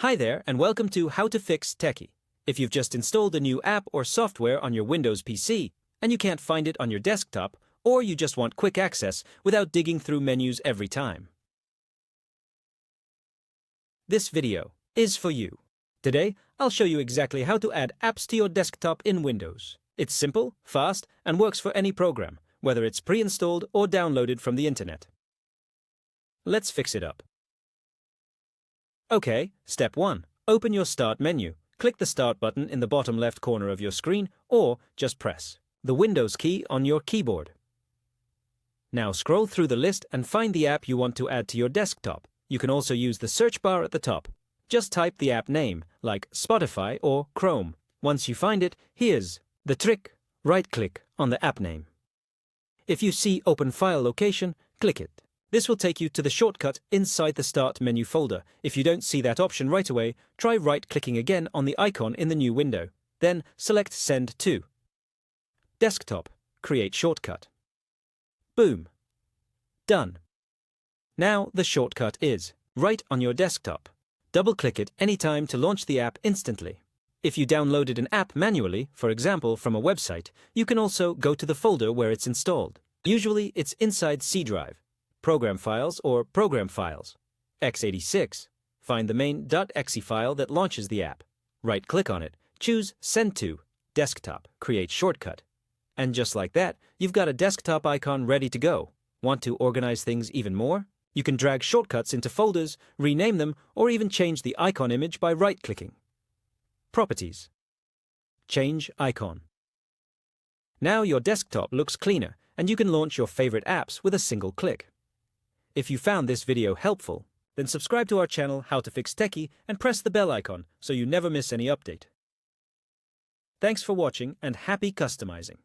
Hi there, and welcome to How to Fix Techie. If you've just installed a new app or software on your Windows PC and you can't find it on your desktop, or you just want quick access without digging through menus every time, this video is for you. Today, I'll show you exactly how to add apps to your desktop in Windows. It's simple, fast, and works for any program, whether it's pre-installed or downloaded from the internet. Let's fix it up. Okay, step 1. Open your Start menu. Click the Start button in the bottom left corner of your screen, or just press the Windows key on your keyboard. Now scroll through the list and find the app you want to add to your desktop. You can also use the search bar at the top. Just type the app name, like Spotify or Chrome. Once you find it, here's the trick. Right-click on the app name. If you see Open File Location, click it. This will take you to the shortcut inside the Start menu folder. If you don't see that option right away, try right-clicking again on the icon in the new window. Then select Send to. Desktop. Create shortcut. Boom. Done. Now the shortcut is right on your desktop. Double-click it anytime to launch the app instantly. If you downloaded an app manually, for example from a website, you can also go to the folder where it's installed. Usually it's inside C drive. Program files or program files. x86. Find the main.exe file that launches the app. Right-click on it, choose Send to, Desktop, create shortcut. And just like that, you've got a desktop icon ready to go. Want to organize things even more? You can drag shortcuts into folders, rename them, or even change the icon image by right-clicking. Properties. Change icon. Now your desktop looks cleaner, and you can launch your favorite apps with a single click. If you found this video helpful, then subscribe to our channel How to Fix Techie and press the bell icon so you never miss any update. Thanks for watching and happy customizing.